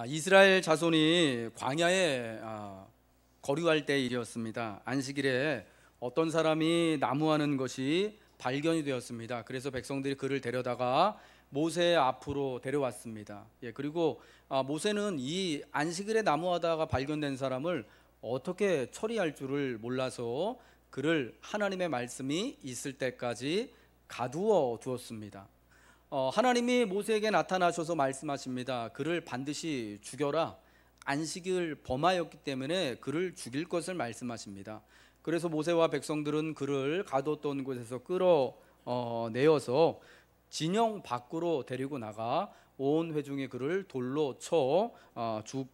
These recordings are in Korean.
이스라엘 자손이 광야에 거류할 때 일이었습니다. 안식일에 어떤 사람이 나무하는 것이 발견이 되었습니다. 그래서 백성들이 그를 데려다가 모세 앞으로 데려왔습니다. 그리고 모세는 이 안식일에 나무하다가 발견된 사람을 어떻게 처리할 줄을 몰라서 그를 하나님의 말씀이 있을 때까지 가두어 두었습니다. 하나님이 모세에게 나타나셔서 말씀하십니다. 그를 반드시 죽여라. 안식일 범하였기 때문에 그를 죽일 것을 말씀하십니다. 그래서 모세와 백성들은 그를 가뒀던 곳에서 끌어내어서 진영 밖으로 데리고 나가 온 회중이 그를 돌로 쳐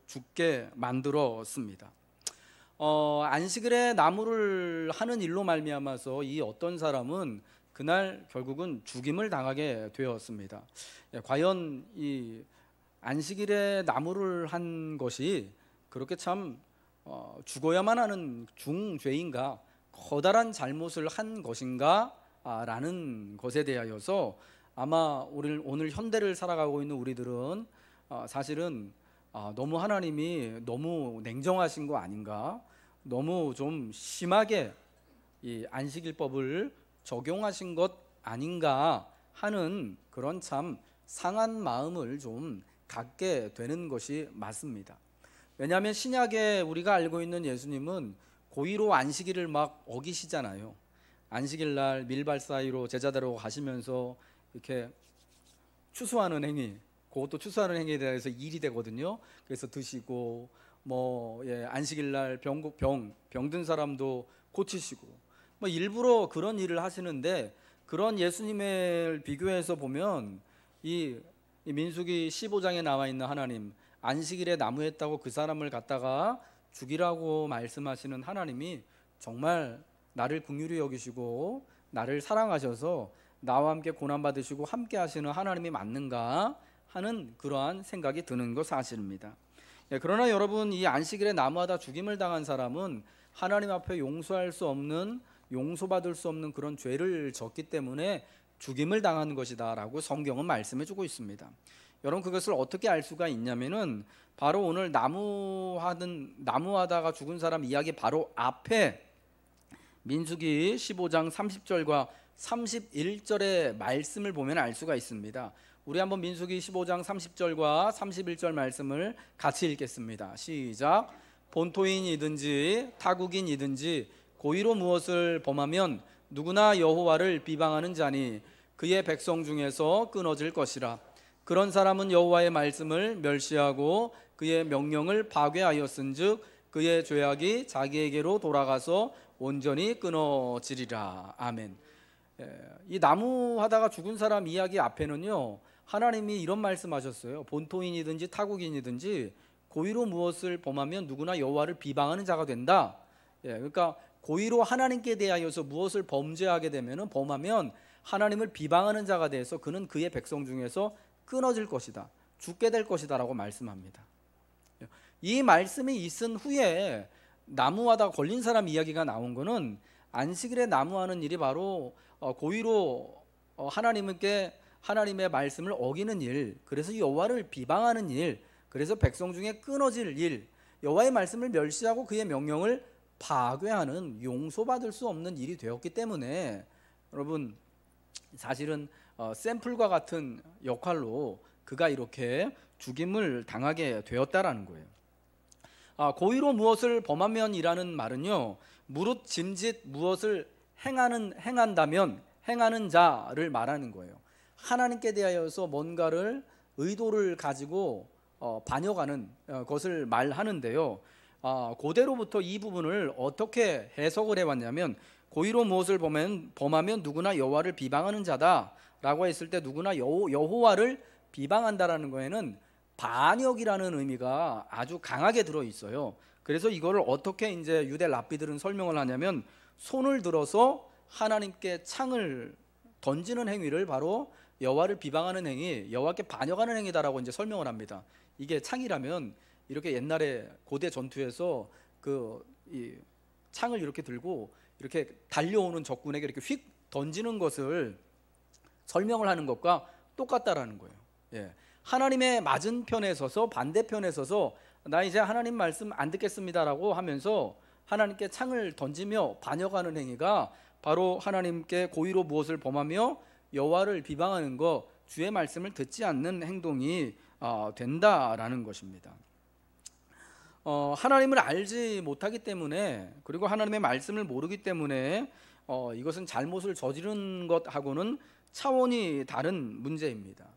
죽게 만들었습니다. 안식일에 나무를 하는 일로 말미암아서 이 어떤 사람은 그날 결국은 죽임을 당하게 되었습니다. 과연 이 안식일에 나무를 한 것이 그렇게 참 죽어야만 하는 중죄인가, 커다란 잘못을 한 것인가 라는 것에 대하여서 아마 오늘 현대를 살아가고 있는 우리들은 사실은 너무 하나님이 너무 냉정하신 거 아닌가, 너무 좀 심하게 이 안식일법을 적용하신 것 아닌가 하는 그런 참 상한 마음을 좀 갖게 되는 것이 맞습니다. 왜냐하면 신약에 우리가 알고 있는 예수님은 고의로 안식일을 막 어기시잖아요. 안식일 날 밀발 사이로 제자들하고 가시면서 이렇게 추수하는 행위, 그것도 추수하는 행위에 대해서 일이 되거든요. 그래서 드시고 안식일 날 병든 사람도 고치시고 일부러 그런 일을 하시는데, 그런 예수님을 비교해서 보면 이 민수기 15장에 나와 있는 하나님, 안식일에 나무했다고 그 사람을 갖다가 죽이라고 말씀하시는 하나님이 정말 나를 긍휼히 여기시고 나를 사랑하셔서 나와 함께 고난받으시고 함께 하시는 하나님이 맞는가 하는 그러한 생각이 드는 것 사실입니다. 그러나 여러분, 이 안식일에 나무하다 죽임을 당한 사람은 하나님 앞에 용서받을 수 없는 그런 죄를 졌기 때문에 죽임을 당하는 것이다 라고 성경은 말씀해 주고 있습니다. 여러분, 그것을 어떻게 알 수가 있냐면은 바로 오늘 나무하다가 죽은 사람 이야기 바로 앞에 민수기 15장 30절과 31절의 말씀을 보면 알 수가 있습니다. 우리 한번 민수기 15장 30절과 31절 말씀을 같이 읽겠습니다. 시작. 본토인이든지 타국인이든지 고의로 무엇을 범하면 누구나 여호와를 비방하는 자니 그의 백성 중에서 끊어질 것이라. 그런 사람은 여호와의 말씀을 멸시하고 그의 명령을 파괴하였은즉 그의 죄악이 자기에게로 돌아가서 온전히 끊어지리라. 아멘. 이 나무하다가 죽은 사람 이야기 앞에는요, 하나님이 이런 말씀하셨어요. 본토인이든지 타국인이든지 고의로 무엇을 범하면 누구나 여호와를 비방하는 자가 된다. 그러니까 고의로 하나님께 대하여서 무엇을 범하면 하나님을 비방하는 자가 돼서 그는 그의 백성 중에서 끊어질 것이다, 죽게 될 것이다 라고 말씀합니다. 이 말씀이 있은 후에 나무하다 걸린 사람 이야기가 나온 거는 안식일에 나무하는 일이 바로 고의로 하나님의 말씀을 어기는 일, 그래서 여호와를 비방하는 일, 그래서 백성 중에 끊어질 일, 여호와의 말씀을 멸시하고 그의 명령을 파괴하는 용서받을 수 없는 일이 되었기 때문에 여러분, 사실은 샘플과 같은 역할로 그가 이렇게 죽임을 당하게 되었다라는 거예요. 고의로 무엇을 범하면이라는 말은요, 무릇 짐짓 무엇을 행한다면 행하는 자를 말하는 거예요. 하나님께 대하여서 뭔가를 의도를 가지고 반역하는 것을 말하는데요. 고대로부터 이 부분을 어떻게 해석을 해왔냐면, 고의로 무엇을 범하면 누구나 여호와를 비방하는 자다라고 했을 때 누구나 여호와를 비방한다라는 거에는 반역이라는 의미가 아주 강하게 들어 있어요. 그래서 이거를 어떻게 이제 유대 랍비들은 설명을 하냐면, 손을 들어서 하나님께 창을 던지는 행위를 바로 여호와를 비방하는 행위, 여호와께 반역하는 행위다라고 이제 설명을 합니다. 이게 창이라면 이렇게 옛날에 고대 전투에서 이 창을 이렇게 들고 이렇게 달려오는 적군에게 이렇게 휙 던지는 것을 설명을 하는 것과 똑같다라는 거예요. 하나님의 맞은편에 서서 반대편에 서서 나 이제 하나님 말씀 안 듣겠습니다라고 하면서 하나님께 창을 던지며 반역하는 행위가 바로 하나님께 고의로 무엇을 범하며 여호와를 비방하는 것, 주의 말씀을 듣지 않는 행동이 된다라는 것입니다. 하나님을 알지 못하기 때문에, 그리고 하나님의 말씀을 모르기 때문에 이것은 잘못을 저지른 것하고는 차원이 다른 문제입니다.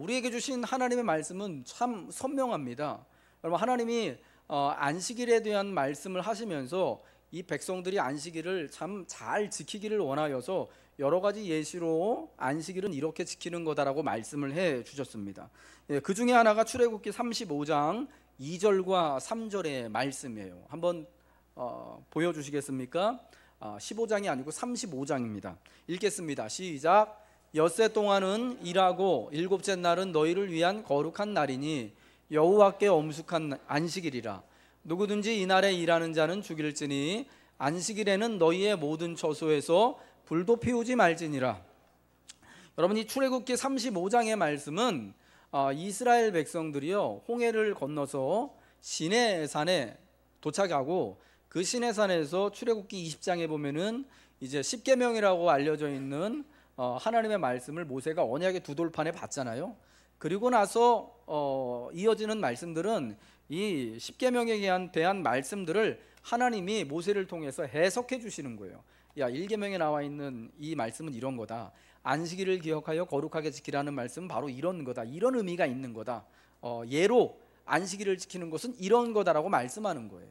우리에게 주신 하나님의 말씀은 참 선명합니다. 여러분, 하나님이 안식일에 대한 말씀을 하시면서 이 백성들이 안식일을 참 잘 지키기를 원하여서 여러 가지 예시로 안식일은 이렇게 지키는 거다라고 말씀을 해 주셨습니다. 그 중에 하나가 출애굽기 35장 2절과 3절의 말씀이에요. 한번 보여주시겠습니까? 15장이 아니고 35장입니다. 읽겠습니다. 시작. 엿새 동안은 일하고 일곱째 날은 너희를 위한 거룩한 날이니 여호와께 엄숙한 안식일이라. 누구든지 이날에 일하는 자는 죽일지니 안식일에는 너희의 모든 처소에서 불도 피우지 말지니라. 여러분, 이 출애굽기 35장의 말씀은 이스라엘 백성들이요 홍해를 건너서 시내산에 도착하고 그 시내산에서 출애굽기 20장에 보면은 이제 십계명이라고 알려져 있는 하나님의 말씀을 모세가 언약의 두 돌판에 받잖아요. 그리고 나서 이어지는 말씀들은 이 십계명에 대한 말씀들을 하나님이 모세를 통해서 해석해 주시는 거예요. 야, 1계명에 나와 있는 이 말씀은 이런 거다. 안식일을 기억하여 거룩하게 지키라는 말씀은 바로 이런 거다. 이런 의미가 있는 거다. 예로 안식일을 지키는 것은 이런 거다라고 말씀하는 거예요.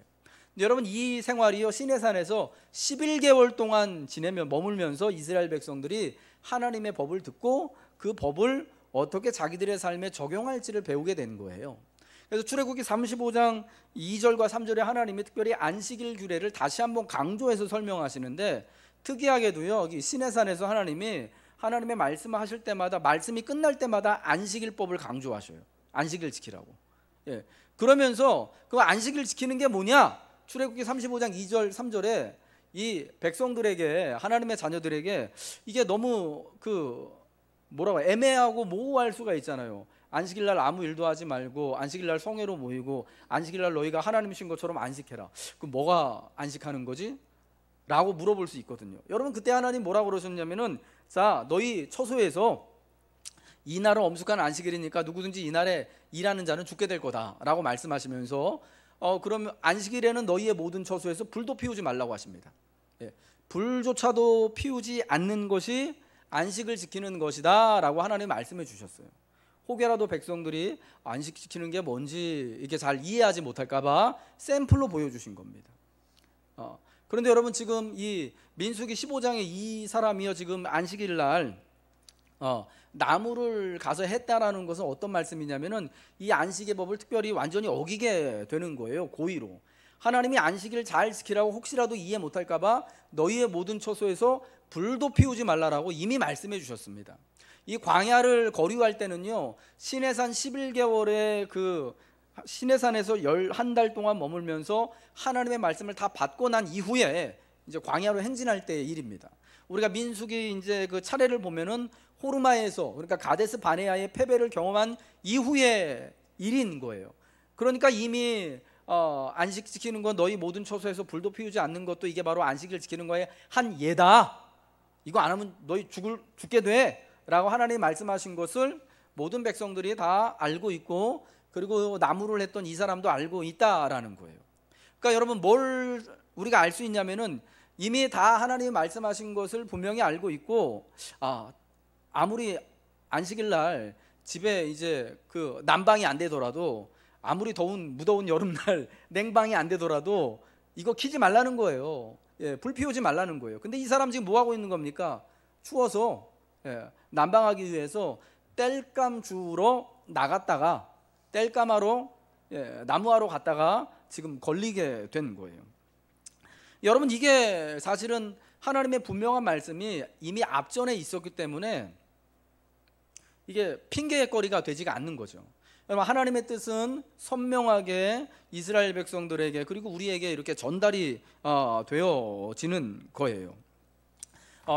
여러분, 이 생활이요 시내산에서 11개월 동안 머물면서 이스라엘 백성들이 하나님의 법을 듣고 그 법을 어떻게 자기들의 삶에 적용할지를 배우게 된 거예요. 그래서 출애굽기 35장 2절과 3절에 하나님이 특별히 안식일 규례를 다시 한번 강조해서 설명하시는데, 특이하게도요 시내산에서 하나님이 하나님의 말씀을 하실 때마다 말씀이 끝날 때마다 안식일법을 강조하셔요. 안식일 지키라고. 그러면서 그 안식일 지키는 게 뭐냐? 출애굽기 35장 2절 3절에 이 백성들에게, 하나님의 자녀들에게 이게 너무 애매하고 모호할 수가 있잖아요. 안식일날 아무 일도 하지 말고 안식일날 성회로 모이고 안식일날 너희가 하나님이신 것처럼 안식해라. 그럼 뭐가 안식하는 거지? 라고 물어볼 수 있거든요. 여러분, 그때 하나님 뭐라고 그러셨냐면은, 자, 너희 처소에서 이날은 엄숙한 안식일이니까 누구든지 이날에 일하는 자는 죽게 될 거다 라고 말씀하시면서 그러면 안식일에는 너희의 모든 처소에서 불도 피우지 말라고 하십니다. 불조차도 피우지 않는 것이 안식을 지키는 것이다 라고 하나님 말씀해 주셨어요. 혹여라도 백성들이 안식 지키는 게 뭔지 이게 잘 이해하지 못할까 봐 샘플로 보여주신 겁니다. 그런데 여러분, 지금 이 민수기 15장에 이 사람이요 지금 안식일 날 나무를 가서 했다라는 것은 어떤 말씀이냐면은 이 안식의 법을 특별히 완전히 어기게 되는 거예요. 고의로 하나님이 안식일을 잘 지키라고 혹시라도 이해 못할까 봐 너희의 모든 처소에서 불도 피우지 말라라고 이미 말씀해 주셨습니다. 이 광야를 거류할 때는요 시내산 11개월의 그 시내산에서 11달 동안 머물면서 하나님의 말씀을 다 받고 난 이후에 이제 광야로 행진할 때의 일입니다. 우리가 민수기 이제 그 차례를 보면은 호르마에서, 그러니까 가데스 바네아의 패배를 경험한 이후의 일인 거예요. 그러니까 이미 안식 지키는 건 너희 모든 처소에서 불도 피우지 않는 것도 이게 바로 안식일 지키는 거의 한 예다. 이거 안 하면 너희 죽게 돼 라고 하나님이 말씀하신 것을 모든 백성들이 다 알고 있고, 그리고 나무를 했던 이 사람도 알고 있다라는 거예요. 그러니까 여러분, 뭘 우리가 알 수 있냐면은 이미 다 하나님이 말씀하신 것을 분명히 알고 있고, 아무리 안식일 날 집에 이제 그 난방이 안 되더라도, 아무리 무더운 여름날 냉방이 안 되더라도 이거 켜지 말라는 거예요. 불 피우지 말라는 거예요. 근데 이 사람 지금 뭐 하고 있는 겁니까? 추워서 난방하기 위해서 땔감 주우러 나갔다가 땔감하러 나무하러 갔다가 지금 걸리게 된 거예요. 여러분, 이게 사실은 하나님의 분명한 말씀이 이미 앞전에 있었기 때문에 이게 핑계거리가 되지가 않는 거죠. 여러분, 하나님의 뜻은 선명하게 이스라엘 백성들에게 그리고 우리에게 이렇게 전달이 되어지는 거예요.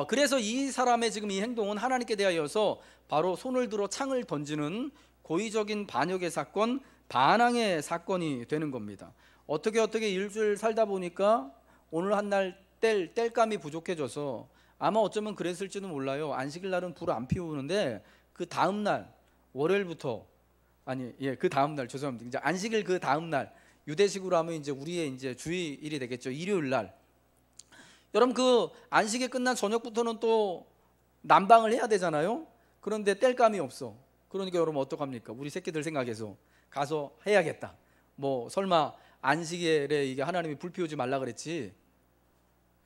그래서 이 사람의 지금 이 행동은 하나님께 대하여서 바로 손을 들어 창을 던지는 고의적인 반역의 사건, 반항의 사건이 되는 겁니다. 어떻게 일주일 살다 보니까 오늘 한 날 뗄감이 부족해져서 아마 어쩌면 그랬을지도 몰라요. 안식일 날은 불을 안 피우는데 그 다음 날 월요일부터 그 다음 날 죄송합니다. 이제 안식일 그 다음 날 유대식으로 하면 이제 우리의 이제 주일이 되겠죠. 일요일 날. 여러분 그 안식일 끝난 저녁부터는 또 난방을 해야 되잖아요. 그런데 뗄감이 없어. 그러니까 여러분 어떡합니까? 우리 새끼들 생각해서 가서 해야겠다. 뭐 설마 안식일에 이게 하나님이 불 피우지 말라 그랬지?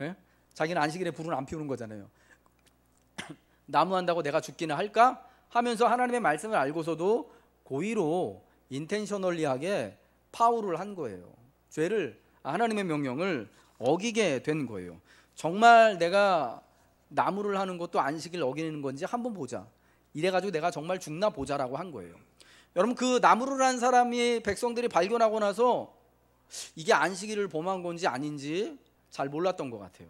예? 자기는 안식일에 불은 안 피우는 거잖아요. 나무 한다고 내가 죽기는 할까? 하면서 하나님의 말씀을 알고서도 고의로 인텐셔널리하게 파울을 한 거예요. 죄를 하나님의 명령을 어기게 된 거예요. 정말 내가 나무를 하는 것도 안식일 어기는 건지 한번 보자. 이래가지고 내가 정말 죽나 보자라고 한 거예요. 여러분 그 나무를 한 사람이 백성들이 발견하고 나서 이게 안식일을 범한 건지 아닌지 잘 몰랐던 것 같아요.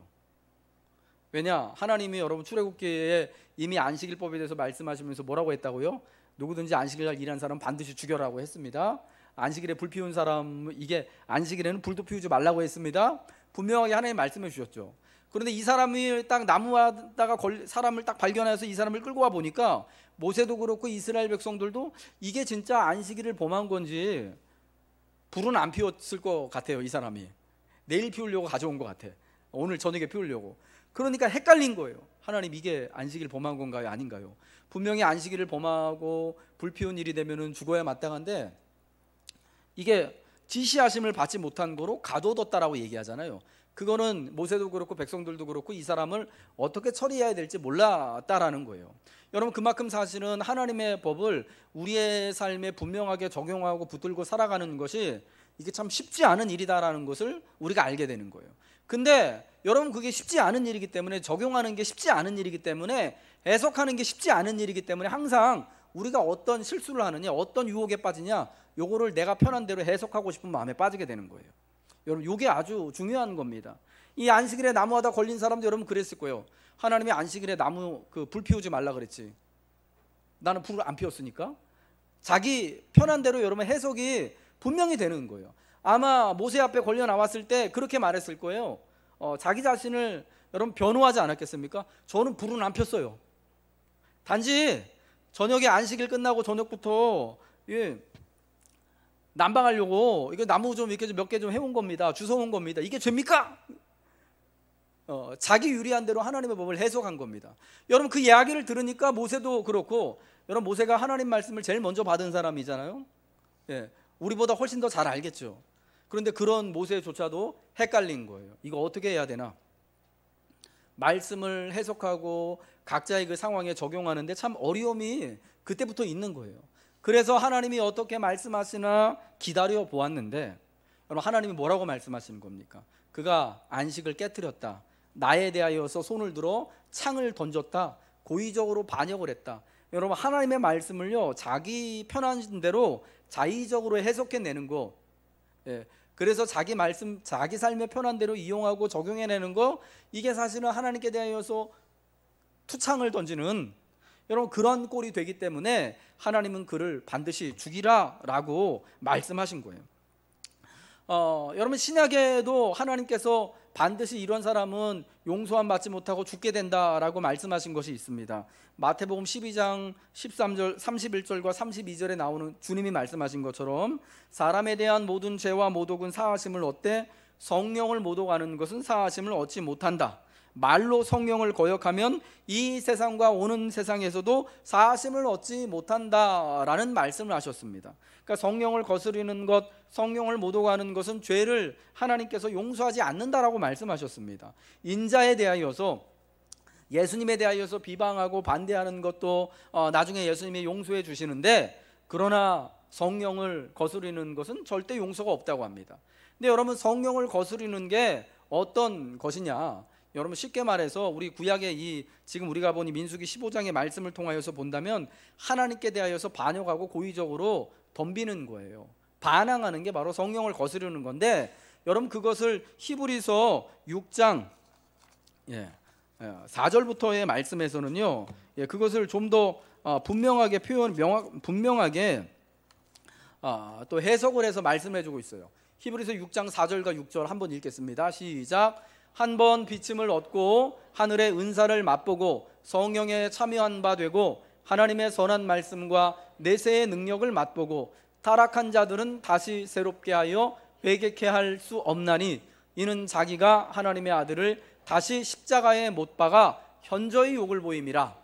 왜냐? 하나님이 여러분 출애굽기에 이미 안식일법에 대해서 말씀하시면서 뭐라고 했다고요? 누구든지 안식일 날 일한 사람 반드시 죽여라고 했습니다. 안식일에 불 피운 사람, 이게 안식일에는 불도 피우지 말라고 했습니다. 분명하게 하나님 말씀해 주셨죠. 그런데 이 사람이 딱 나무하다가 사람을 딱 발견해서 이 사람을 끌고 와 보니까 모세도 그렇고 이스라엘 백성들도 이게 진짜 안식일을 범한 건지 불은 안 피웠을 것 같아요. 이 사람이 내일 피우려고 가져온 것 같아. 오늘 저녁에 피우려고. 그러니까 헷갈린 거예요. 하나님 이게 안식일 범한 건가요? 아닌가요? 분명히 안식일을 범하고 불 피운 일이 되면은 죽어야 마땅한데 이게 지시하심을 받지 못한 거로 가둬뒀다라고 얘기하잖아요. 그거는 모세도 그렇고 백성들도 그렇고 이 사람을 어떻게 처리해야 될지 몰랐다라는 거예요. 여러분 그만큼 사실은 하나님의 법을 우리의 삶에 분명하게 적용하고 붙들고 살아가는 것이 이게 참 쉽지 않은 일이다라는 것을 우리가 알게 되는 거예요. 근데 여러분 그게 쉽지 않은 일이기 때문에 적용하는 게 쉽지 않은 일이기 때문에 해석하는 게 쉽지 않은 일이기 때문에 항상 우리가 어떤 실수를 하느냐 어떤 유혹에 빠지냐 요거를 내가 편한 대로 해석하고 싶은 마음에 빠지게 되는 거예요. 여러분 이게 아주 중요한 겁니다. 이 안식일에 나무하다 걸린 사람도 여러분 그랬을 거예요. 하나님이 안식일에 나무 불 피우지 말라 그랬지. 나는 불을 안 피웠으니까. 자기 편한 대로 여러분 해석이 분명히 되는 거예요. 아마 모세 앞에 걸려 나왔을 때 그렇게 말했을 거예요. 자기 자신을 여러분 변호하지 않았겠습니까? 저는 불은 안 폈어요. 단지 저녁에 안식일 끝나고 저녁부터 난방하려고 이거 나무 좀 이렇게 몇 개 좀 해온 겁니다. 주워온 겁니다. 이게 죄입니까? 자기 유리한 대로 하나님의 법을 해석한 겁니다. 여러분 그 이야기를 들으니까 모세도 그렇고 여러분 모세가 하나님 말씀을 제일 먼저 받은 사람이잖아요. 우리보다 훨씬 더 잘 알겠죠. 그런데 그런 모세조차도 헷갈린 거예요. 이거 어떻게 해야 되나? 말씀을 해석하고 각자의 그 상황에 적용하는데 참 어려움이 그때부터 있는 거예요. 그래서 하나님이 어떻게 말씀하시나 기다려 보았는데 여러분 하나님이 뭐라고 말씀하시는 겁니까? 그가 안식을 깨뜨렸다. 나에 대하여서 손을 들어 창을 던졌다. 고의적으로 반역을 했다. 여러분 하나님의 말씀을요 자기 편한 대로 자의적으로 해석해내는 거, 그래서 자기 말씀 자기 삶의 편한 대로 이용하고 적용해내는 거, 이게 사실은 하나님께 대하여서 투창을 던지는 여러분 그런 꼴이 되기 때문에 하나님은 그를 반드시 죽이라라고 말씀하신 거예요. 여러분 신약에도 하나님께서 반드시 이런 사람은 용서함 받지 못하고 죽게 된다라고 말씀하신 것이 있습니다. 마태복음 12장 13절 31절과 32절에 나오는 주님이 말씀하신 것처럼 사람에 대한 모든 죄와 모독은 사하심을 얻되 성령을 모독하는 것은 사하심을 얻지 못한다. 말로 성령을 거역하면 이 세상과 오는 세상에서도 사하심을 얻지 못한다라는 말씀을 하셨습니다. 그러니까 성령을 거스르는 것, 성령을 모독하는 것은 죄를 하나님께서 용서하지 않는다라고 말씀하셨습니다. 인자에 대하여서 예수님에 대하여서 비방하고 반대하는 것도 나중에 예수님이 용서해 주시는데, 그러나 성령을 거스르는 것은 절대 용서가 없다고 합니다. 근데 여러분 성령을 거스르는 게 어떤 것이냐? 여러분 쉽게 말해서 우리 구약의 이 지금 우리가 보니 민수기 15장의 말씀을 통하여서 본다면 하나님께 대하여서 반역하고 고의적으로 덤비는 거예요. 반항하는 게 바로 성령을 거스르는 건데, 여러분 그것을 히브리서 6장 4절부터의 말씀에서는요, 그것을 좀 더 분명하게 분명하게 또 해석을 해서 말씀해 주고 있어요. 히브리서 6장 4절과 6절 한번 읽겠습니다. 시작. 한 번 비침을 얻고 하늘의 은사를 맛보고 성령에 참여한 바 되고 하나님의 선한 말씀과 내세의 능력을 맛보고 타락한 자들은 다시 새롭게 하여 회개케 할 수 없나니 이는 자기가 하나님의 아들을 다시 십자가에 못 박아 현저히 욕을 보임이라.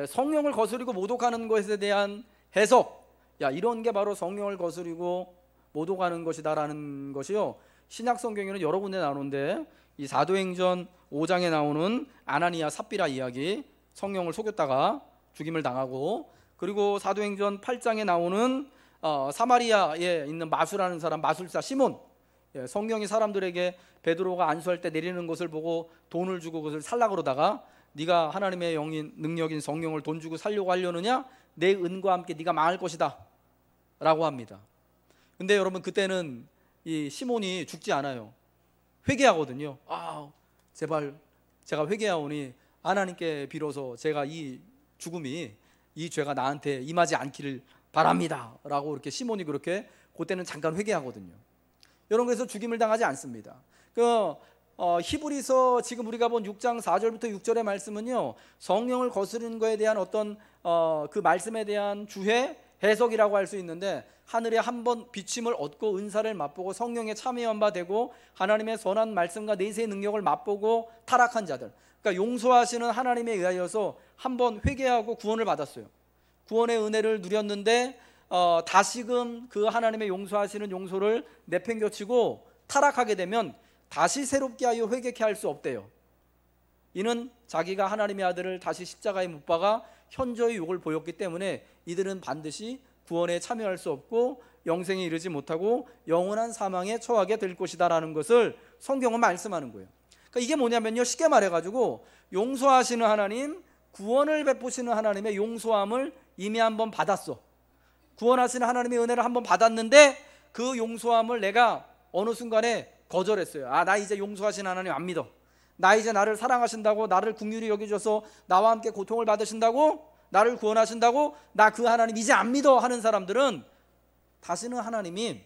성령을 거스리고 모독하는 것에 대한 해석, 이런 게 바로 성령을 거스리고 모독하는 것이다라는 것이요, 신약 성경에는 여러 군데 나오는데 이 사도행전 5장에 나오는 아나니아 삽비라 이야기, 성령을 속였다가 죽임을 당하고, 그리고 사도행전 8장에 나오는 사마리아에 있는 마술하는 사람, 마술사 시몬, 성령이 사람들에게 베드로가 안수할 때 내리는 것을 보고 돈을 주고 그것을 살라 그러다가 네가 하나님의 영인 능력인 성령을 돈 주고 살려고 하려느냐, 내 은과 함께 네가 망할 것이다 라고 합니다. 근데 여러분, 그때는 이 시몬이 죽지 않아요. 회개하거든요. 제발 제가 회개하오니 하나님께 빌어서 제가 이 죽음이, 이 죄가 나한테 임하지 않기를 바랍니다 라고 이렇게 시몬이 그렇게 그때는 잠깐 회개하거든요. 여러분, 그래서 죽임을 당하지 않습니다. 히브리서 지금 우리가 본 6장 4절부터 6절의 말씀은요, 성령을 거스르는 것에 대한 어떤 그 말씀에 대한 주해 해석이라고 할 수 있는데, 하늘에 한 번 비침을 얻고 은사를 맛보고 성령에 참여한 바 되고 하나님의 선한 말씀과 내세의 능력을 맛보고 타락한 자들, 그러니까 용서하시는 하나님에 의하여서 한 번 회개하고 구원을 받았어요. 구원의 은혜를 누렸는데 다시금 그 하나님의 용서하시는 용서를 내팽겨치고 타락하게 되면 다시 새롭게 하여 회개케 할 수 없대요. 이는 자기가 하나님의 아들을 다시 십자가에 못 박아 현저히 욕을 보였기 때문에 이들은 반드시 구원에 참여할 수 없고 영생에 이르지 못하고 영원한 사망에 처하게 될 것이다 라는 것을 성경은 말씀하는 거예요. 그러니까 이게 뭐냐면요, 쉽게 말해가지고 용서하시는 하나님, 구원을 베푸시는 하나님의 용서함을 이미 한번 받았어. 구원하시는 하나님의 은혜를 한번 받았는데 그 용서함을 내가 어느 순간에 거절했어요. 나 이제 용서하시는 하나님 안 믿어. 나 이제 나를 사랑하신다고, 나를 긍휼히 여기셔서 나와 함께 고통을 받으신다고, 나를 구원하신다고, 나 그 하나님 이제 안 믿어 하는 사람들은 다시는 하나님이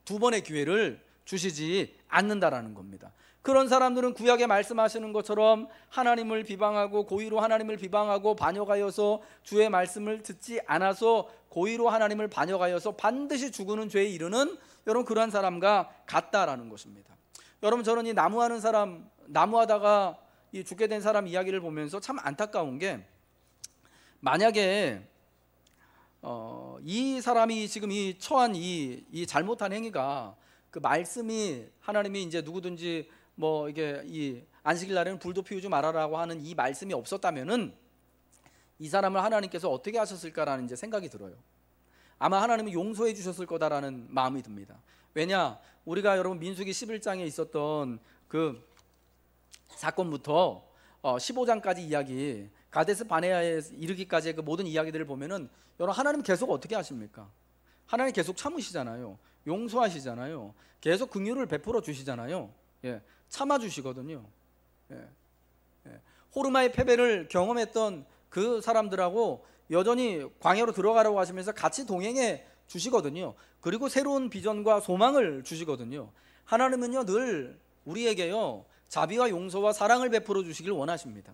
두 번의 기회를 주시지 않는다라는 겁니다. 그런 사람들은 구약에 말씀하시는 것처럼 하나님을 비방하고 고의로 하나님을 비방하고 반역하여서 주의 말씀을 듣지 않아서 고의로 하나님을 반역하여서 반드시 죽는 죄에 이르는, 여러분, 그러한 사람과 같다라는 것입니다. 여러분, 저는 이 나무하는 사람, 나무하다가 이 죽게 된 사람 이야기를 보면서 참 안타까운 게, 만약에 이 사람이 지금 이 처한 이 잘못한 행위가, 그 말씀이 하나님이 이제 누구든지 뭐 이게 이 안식일 날에는 불도 피우지 말아라고 하는 이 말씀이 없었다면은 이 사람을 하나님께서 어떻게 하셨을까라는 이제 생각이 들어요. 아마 하나님은 용서해 주셨을 거다라는 마음이 듭니다. 왜냐, 우리가 여러분 민수기 11장에 있었던 그 사건부터 15장까지 이야기, 가데스 바네아에 이르기까지의 그 모든 이야기들을 보면은 여러분, 하나님 계속 어떻게 하십니까? 하나님 계속 참으시잖아요. 용서하시잖아요. 계속 긍휼을 베풀어 주시잖아요. 참아 주시거든요. 호르마의 패배를 경험했던 그 사람들하고 여전히 광야로 들어가라고 하시면서 같이 동행해 주시거든요. 그리고 새로운 비전과 소망을 주시거든요. 하나님은요, 늘 우리에게요, 자비와 용서와 사랑을 베풀어 주시길 원하십니다.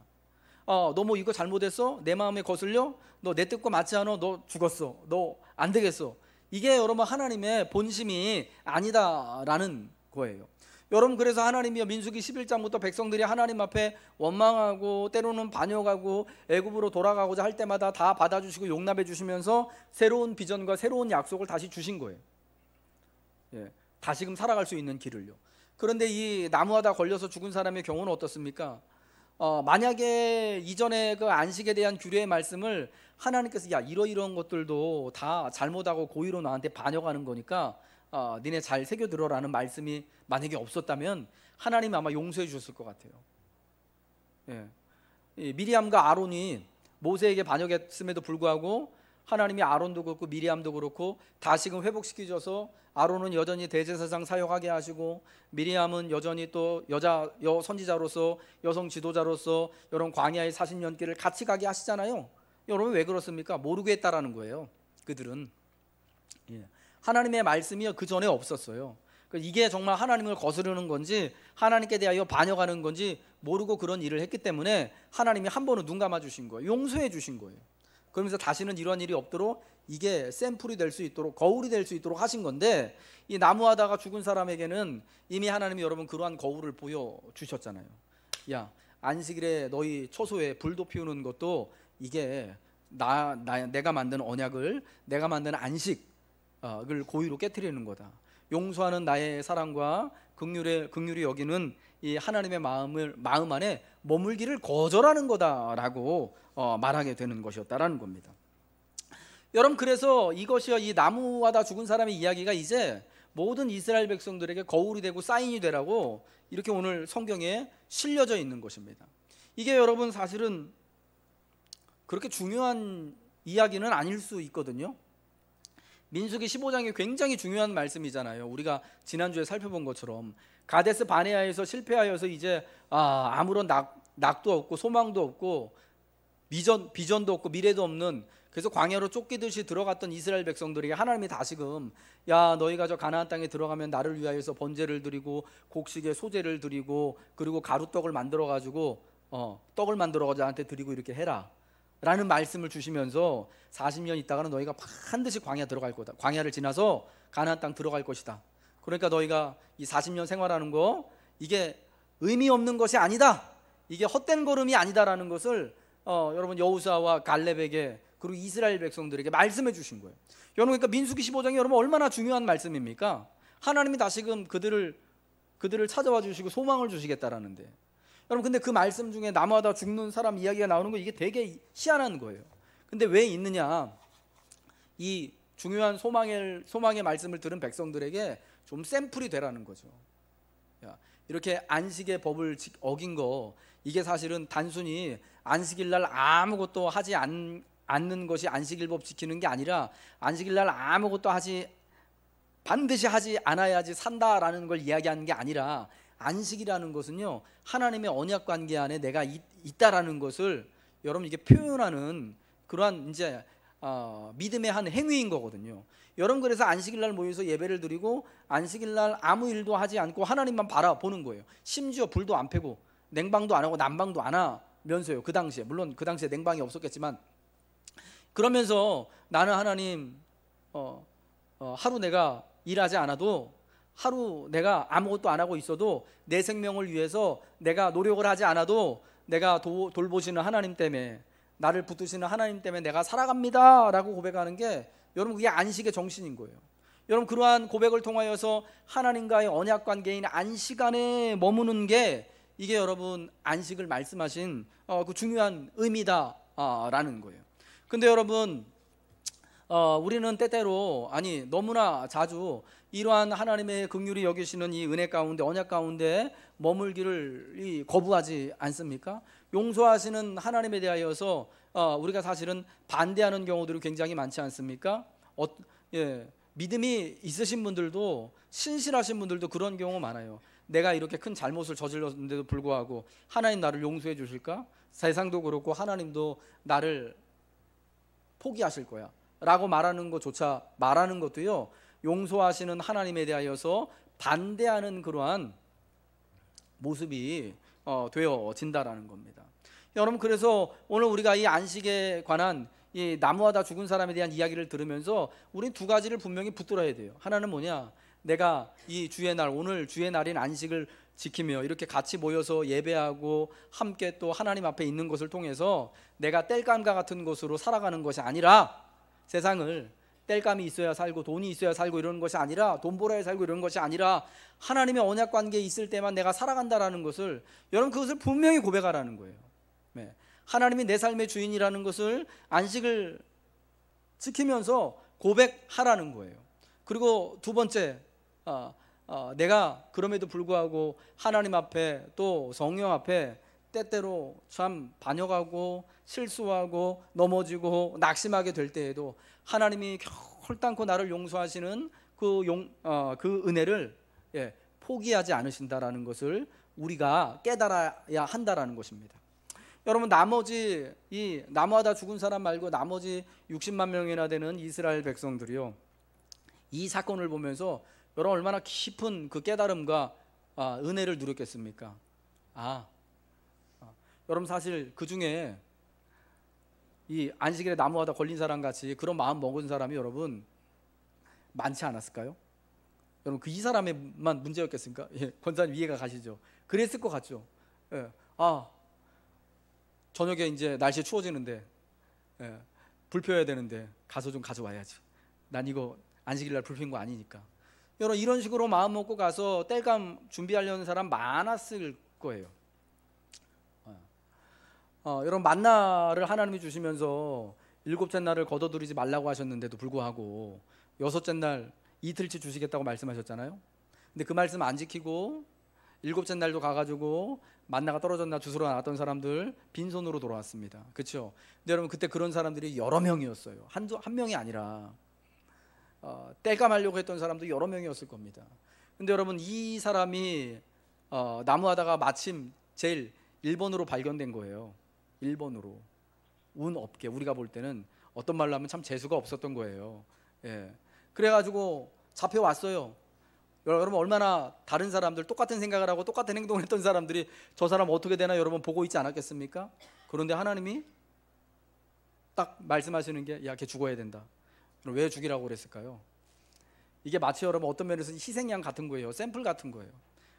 너 뭐 이거 잘못했어? 내 마음에 거슬려? 너 내 뜻과 맞지 않아? 너 죽었어. 너 안 되겠어. 이게 여러분 하나님의 본심이 아니다라는 거예요. 여러분, 그래서 하나님이요, 민수기 11장부터 백성들이 하나님 앞에 원망하고 때로는 반역하고 애굽으로 돌아가고자 할 때마다 다 받아주시고 용납해 주시면서 새로운 비전과 새로운 약속을 다시 주신 거예요. 다시금 살아갈 수 있는 길을요. 그런데 이 나무하다 걸려서 죽은 사람의 경우는 어떻습니까? 만약에 이전에 그 안식에 대한 규례의 말씀을 하나님께서 이러이러한 것들도 다 잘못하고 고의로 나한테 반역하는 거니까 니네 잘 새겨들어라는 말씀이 만약에 없었다면 하나님이 아마 용서해 주셨을 것 같아요. 미리암과 아론이 모세에게 반역했음에도 불구하고 하나님이 아론도 그렇고 미리암도 그렇고 다시금 회복시키셔서 아론은 여전히 대제사장 사역하게 하시고 미리암은 여전히 또 선지자로서 여성 지도자로서 여러분 광야의 40년 길을 같이 가게 하시잖아요. 여러분 왜 그렇습니까? 모르고 했다라는 거예요. 그들은 하나님의 말씀이 그 전에 없었어요. 이게 정말 하나님을 거스르는 건지 하나님께 대하여 반역하는 건지 모르고 그런 일을 했기 때문에 하나님이 한 번은 눈 감아 주신 거예요. 용서해 주신 거예요. 그러면서 다시는 이런 일이 없도록 이게 샘플이 될 수 있도록, 거울이 될 수 있도록 하신 건데, 이 나무하다가 죽은 사람에게는 이미 하나님이 여러분 그러한 거울을 보여주셨잖아요. 야, 안식일에 너희 초소에 불도 피우는 것도 이게 내가 만든 언약을, 내가 만든 안식을 고의로 깨트리는 거다. 용서하는 나의 사랑과 긍휼이 여기는 이 하나님의 마음 안에 머물기를 거절하는 거다라고 말하게 되는 것이었다라는 겁니다. 여러분, 그래서 이것이요, 이 나무하다 죽은 사람의 이야기가 이제 모든 이스라엘 백성들에게 거울이 되고 사인이 되라고 이렇게 오늘 성경에 실려져 있는 것입니다. 이게 여러분 사실은 그렇게 중요한 이야기는 아닐 수 있거든요. 민수기 15장이 굉장히 중요한 말씀이잖아요. 우리가 지난주에 살펴본 것처럼 가데스 바네아에서 실패하여서 이제 아무런 낙도 없고 소망도 없고 비전도 없고 미래도 없는, 그래서 광야로 쫓기듯이 들어갔던 이스라엘 백성들에게 하나님이 다시금 야, 너희가 저 가나안 땅에 들어가면 나를 위하여서 번제를 드리고 곡식에 소제를 드리고 그리고 가루떡을 만들어 가지고 떡을 만들어 가지고 나한테 드리고 이렇게 해라 라는 말씀을 주시면서 40년 있다가는 너희가 반드시 광야 들어갈 거다. 광야를 지나서 가나안 땅 들어갈 것이다. 그러니까 너희가 이 40년 생활하는 거 이게 의미 없는 것이 아니다. 이게 헛된 걸음이 아니다라는 것을 여러분 여호수아와 갈렙에게 그리고 이스라엘 백성들에게 말씀해 주신 거예요. 여러분, 그러니까 민수기 15장이 여러분 얼마나 중요한 말씀입니까? 하나님이 다시금 그들을 찾아와 주시고 소망을 주시겠다라는데, 여러분 근데 그 말씀 중에 나무하다 죽는 사람 이야기가 나오는 거 이게 되게 희한한 거예요. 근데 왜 있느냐? 이 중요한 소망의 말씀을 들은 백성들에게 좀 샘플이 되라는 거죠. 이렇게 안식의 법을 어긴 거, 이게 사실은 단순히 안식일날 아무것도 하지 않는 것이 안식일법 지키는 게 아니라 안식일날 아무것도 반드시 하지 않아야지 산다라는 걸 이야기하는 게 아니라, 안식이라는 것은요 하나님의 언약 관계 안에 내가 있다라는 것을 여러분 이게 표현하는 그러한 이제 믿음의 한 행위인 거거든요. 여러분, 그래서 안식일날 모여서 예배를 드리고 안식일날 아무 일도 하지 않고 하나님만 바라보는 거예요. 심지어 불도 안 펴고 냉방도 안 하고 난방도 안 하면서요. 그 당시에, 물론 그 당시에 냉방이 없었겠지만, 그러면서 나는 하나님 하루 내가 일하지 않아도, 하루 내가 아무것도 안 하고 있어도 내 생명을 위해서 내가 노력을 하지 않아도 내가 돌보시는 하나님 때문에, 나를 붙드시는 하나님 때문에 내가 살아갑니다 라고 고백하는 게 여러분 그게 안식의 정신인 거예요. 여러분, 그러한 고백을 통하여서 하나님과의 언약 관계인 안식 안에 머무는 게 이게 여러분 안식을 말씀하신 그 중요한 의미다라는 거예요. 근데 여러분 우리는 때때로, 아니 너무나 자주 이러한 하나님의 긍휼히 여기시는 이 은혜 가운데, 언약 가운데 머물기를 거부하지 않습니까? 용서하시는 하나님에 대하여서 우리가 사실은 반대하는 경우들이 굉장히 많지 않습니까? 믿음이 있으신 분들도, 신실하신 분들도 그런 경우 많아요. 내가 이렇게 큰 잘못을 저질렀는데도 불구하고 하나님 나를 용서해 주실까? 세상도 그렇고 하나님도 나를 포기하실 거야 라고 말하는 것도요 용서하시는 하나님에 대하여서 반대하는 그러한 모습이 되어진다라는 겁니다. 여러분, 그래서 오늘 우리가 이 안식에 관한 이 나무하다 죽은 사람에 대한 이야기를 들으면서 우린 두 가지를 분명히 붙들어야 돼요. 하나는 뭐냐? 내가 이 주의 날, 오늘 주의 날인 안식을 지키며 이렇게 같이 모여서 예배하고 함께 또 하나님 앞에 있는 것을 통해서 내가 땔감과 같은 것으로 살아가는 것이 아니라, 세상을 땔감이 있어야 살고 돈이 있어야 살고 이러는 것이 아니라, 돈 벌어야 살고 이러는 것이 아니라 하나님의 언약 관계에 있을 때만 내가 살아간다라는 것을, 여러분 그것을 분명히 고백하라는 거예요. 하나님이 내 삶의 주인이라는 것을 안식을 지키면서 고백하라는 거예요. 그리고 두 번째, 내가 그럼에도 불구하고 하나님 앞에 또 성령 앞에 때때로 참 반역하고 실수하고 넘어지고 낙심하게 될 때에도 하나님이 헐땅고 나를 용서하시는 그 은혜를 포기하지 않으신다라는 것을 우리가 깨달아야 한다라는 것입니다. 여러분, 나머지 이 나무하다 죽은 사람 말고 나머지 60만 명이나 되는 이스라엘 백성들이요, 이 사건을 보면서 여러분 얼마나 깊은 그 깨달음과 은혜를 누렸겠습니까? 여러분, 사실 그 중에 이 안식일에 나무하다 걸린 사람 같이 그런 마음 먹은 사람이 여러분 많지 않았을까요? 여러분, 그 이 사람에만 문제였겠습니까? 권사님 이해가 가시죠? 그랬을 것 같죠? 저녁에 이제 날씨 추워지는데 불 펴야 되는데 가서 좀 가져와야지. 난 이거 안식일 날 불 핀 거 아니니까. 여러분, 이런 식으로 마음 먹고 가서 땔감 준비하려는 사람 많았을 거예요. 여러분, 만나를 하나님이 주시면서 7째 날을 거둬들이지 말라고 하셨는데도 불구하고 6째 날 이틀치 주시겠다고 말씀하셨잖아요. 근데 그 말씀 안 지키고 7째 날도 가가지고 만나가 떨어졌나 주스러 나왔던 사람들 빈손으로 돌아왔습니다. 그렇죠? 근데 여러분, 그때 그런 사람들이 여러 명이었어요. 한 명이 아니라 땔감하려고 했던 사람도 여러 명이었을 겁니다. 근데 여러분, 이 사람이 나무하다가 마침 제일 1번으로 발견된 거예요. 1번으로. 운 없게, 우리가 볼 때는 어떤 말로 하면 참 재수가 없었던 거예요. 그래가지고 잡혀왔어요. 여러분, 얼마나 다른 사람들 똑같은 생각을 하고 똑같은 행동을 했던 사람들이 저 사람 어떻게 되나 여러분 보고 있지 않았겠습니까? 그런데 하나님이 딱 말씀하시는 게, 야, 걔 죽어야 된다. 그럼 왜 죽이라고 그랬을까요? 이게 마치 여러분 어떤 면에서 희생양 같은 거예요. 샘플 같은 거예요.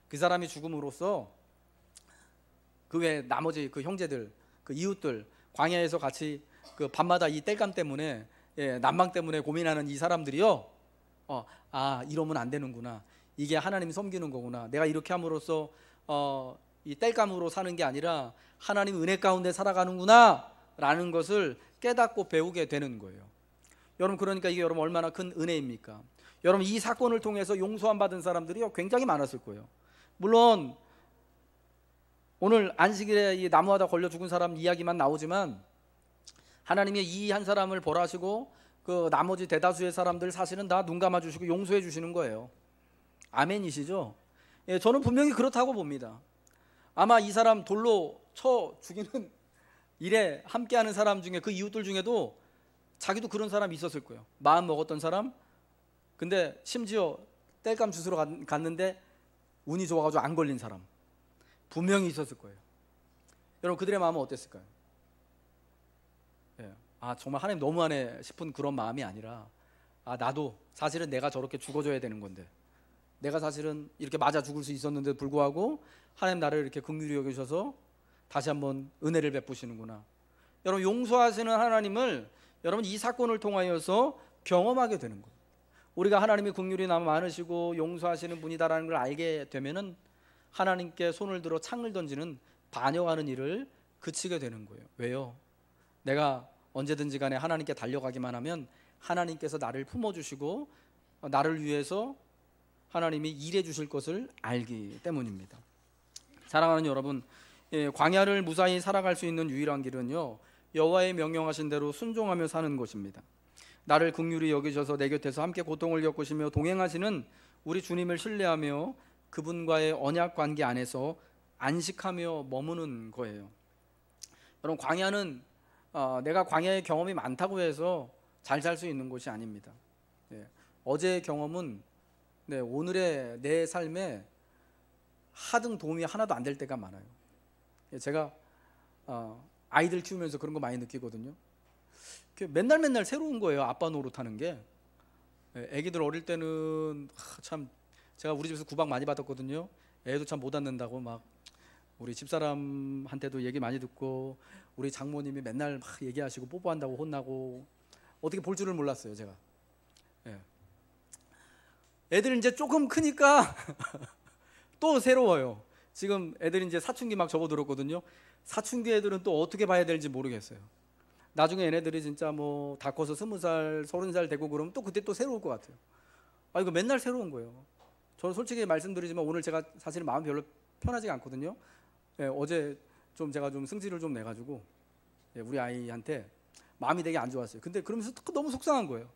그 사람이 죽음으로써 그 외 나머지 그 형제들, 그 이웃들, 광야에서 같이 그 밤마다 이 땔감 때문에, 난방 때문에 고민하는 이 사람들이요, 이러면 안 되는구나. 이게 하나님이 섬기는 거구나. 내가 이렇게 함으로써 이 땔감으로 사는 게 아니라 하나님 은혜 가운데 살아가는구나 라는 것을 깨닫고 배우게 되는 거예요. 여러분, 그러니까 이게 여러분 얼마나 큰 은혜입니까? 여러분, 이 사건을 통해서 용서함 받은 사람들이 굉장히 많았을 거예요. 물론 오늘 안식일에 이 나무하다 걸려 죽은 사람 이야기만 나오지만 하나님이 이 한 사람을 벌하시고 그 나머지 대다수의 사람들 사실은 다 눈 감아 주시고 용서해 주시는 거예요. 아멘이시죠? 저는 분명히 그렇다고 봅니다. 아마 이 사람 돌로 쳐 죽이는 일에 함께하는 사람 중에, 그 이웃들 중에도 자기도 그런 사람이 있었을 거예요. 마음 먹었던 사람, 근데 심지어 땔감 주스러 갔는데 운이 좋아가지고 안 걸린 사람 분명히 있었을 거예요. 여러분, 그들의 마음은 어땠을까요? 정말 하나님 너무하네 싶은 그런 마음이 아니라, 나도 사실은 내가 저렇게 죽어줘야 되는 건데, 내가 사실은 이렇게 맞아 죽을 수 있었는데도 불구하고 하나님 나를 이렇게 긍휼히 여기셔서 다시 한번 은혜를 베푸시는구나. 여러분, 용서하시는 하나님을 여러분 이 사건을 통하여서 경험하게 되는 거예요. 우리가 하나님이 긍휼이 많으시고 용서하시는 분이다라는 걸 알게 되면은 하나님께 손을 들어 창을 던지는 반역하는 일을 그치게 되는 거예요. 왜요? 내가 언제든지 간에 하나님께 달려가기만 하면 하나님께서 나를 품어주시고 나를 위해서 하나님이 일해 주실 것을 알기 때문입니다. 사랑하는 여러분, 광야를 무사히 살아갈 수 있는 유일한 길은요, 여호와의 명령하신 대로 순종하며 사는 것입니다. 나를 긍휼히 여기셔서 내 곁에서 함께 고통을 겪으시며 동행하시는 우리 주님을 신뢰하며 그분과의 언약 관계 안에서 안식하며 머무는 거예요. 여러분, 광야는 내가 광야의 경험이 많다고 해서 잘 살 수 있는 곳이 아닙니다. 어제의 경험은 오늘의 내 삶에 하등 도움이 하나도 안 될 때가 많아요. 제가 아이들 키우면서 그런 거 많이 느끼거든요. 맨날 새로운 거예요. 아빠 노릇하는 게. 애기들 어릴 때는 참 제가 우리 집에서 구박 많이 받았거든요. 애도 참 못 앉는다고 막 우리 집사람한테도 얘기 많이 듣고, 우리 장모님이 맨날 막 얘기하시고 뽀뽀한다고 혼나고, 어떻게 볼 줄을 몰랐어요, 제가. 애들 이제 조금 크니까 또 새로워요. 지금 애들이 이제 사춘기 막 접어들었거든요. 사춘기 애들은 또 어떻게 봐야 될지 모르겠어요. 나중에 얘네들이 진짜 뭐 다 커서 20살, 30살 되고 그러면 또 그때 또 새로울 것 같아요. 이거 맨날 새로운 거예요. 저는 솔직히 말씀드리지만 오늘 제가 사실 마음 별로 편하지가 않거든요. 어제 좀 제가 좀 승질을 좀 내가지고 우리 아이한테 마음이 되게 안 좋았어요. 근데 그러면서 너무 속상한 거예요.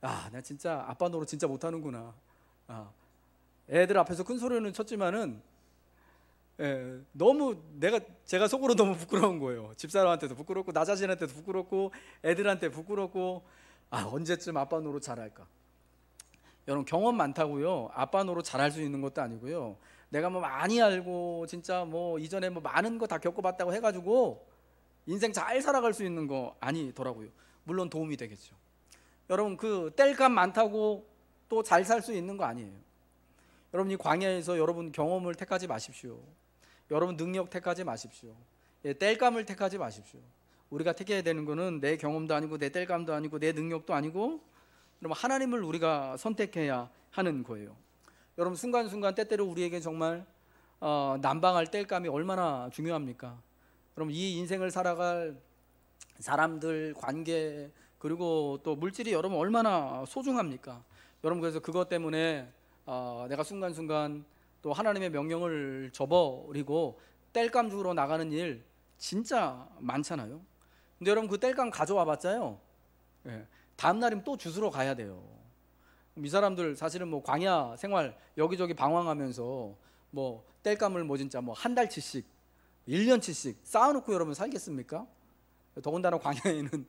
아, 나 진짜 아빠 노릇 진짜 못하는구나. 애들 앞에서 큰 소리는 쳤지만은 너무 제가 속으로 너무 부끄러운 거예요. 집사람한테도 부끄럽고 나 자신한테도 부끄럽고 애들한테 부끄럽고 언제쯤 아빠 노릇 잘할까. 여러분, 경험 많다고요 아빠 노릇 잘할 수 있는 것도 아니고요. 내가 뭐 많이 알고 진짜 뭐 이전에 뭐 많은 거 다 겪어봤다고 해가지고 인생 잘 살아갈 수 있는 거 아니더라고요. 물론 도움이 되겠죠. 여러분, 그 뗄감 많다고 또 잘 살 수 있는 거 아니에요. 여러분, 이 광야에서 여러분 경험을 택하지 마십시오. 여러분 능력 택하지 마십시오. 뗄감을 택하지 마십시오. 우리가 택해야 되는 거는 내 경험도 아니고 내 뗄감도 아니고 내 능력도 아니고 여러분, 하나님을 우리가 선택해야 하는 거예요. 여러분, 순간순간 때때로 우리에게 정말 난방할 뗄감이 얼마나 중요합니까? 여러분, 이 인생을 살아갈 사람들, 관계, 그리고 또 물질이 여러분 얼마나 소중합니까? 여러분, 그래서 그것 때문에 내가 순간순간 또 하나님의 명령을 저버리고 뗄감 주우러 나가는 일 진짜 많잖아요. 근데 여러분, 그 뗄감 가져와 봤자요, 다음 날이면 또 주스러 가야 돼요. 이 사람들 사실은 뭐 광야 생활 여기저기 방황하면서 뭐 뗄감을 뭐 진짜 뭐 한 달치씩 1년치씩 쌓아놓고 여러분 살겠습니까? 더군다나 광야에는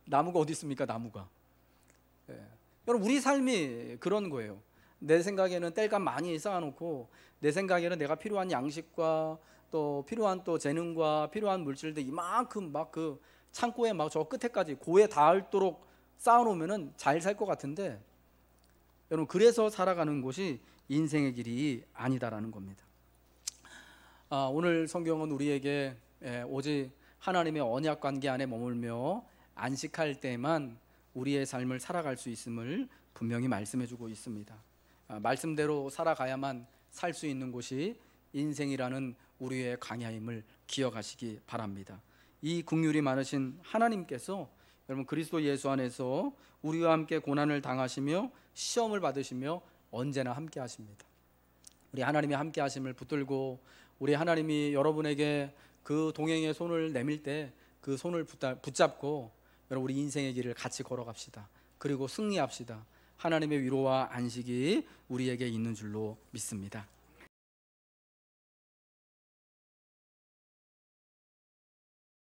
나무가 어디 있습니까? 나무가. 여러분, 우리 삶이 그런 거예요. 내 생각에는 뗄감 많이 쌓아놓고 내 생각에는 내가 필요한 양식과 또 필요한 또 재능과 필요한 물질들 이만큼 막 그 창고에 막 저 끝에까지 고에 닿도록 쌓아놓으면은 잘 살 것 같은데 여러분, 그래서 살아가는 곳이 인생의 길이 아니다라는 겁니다. 오늘 성경은 우리에게 오직 하나님의 언약 관계 안에 머물며 안식할 때만 우리의 삶을 살아갈 수 있음을 분명히 말씀해주고 있습니다. 말씀대로 살아가야만 살 수 있는 곳이 인생이라는 우리의 광야임을 기억하시기 바랍니다. 이 긍휼이 많으신 하나님께서 여러분, 그리스도 예수 안에서 우리와 함께 고난을 당하시며 시험을 받으시며 언제나 함께 하십니다. 우리 하나님의 함께 하심을 붙들고 우리 하나님이 여러분에게 그 동행의 손을 내밀 때 그 손을 붙잡고 여러분, 우리 인생의 길을 같이 걸어갑시다. 그리고 승리합시다. 하나님의 위로와 안식이 우리에게 있는 줄로 믿습니다.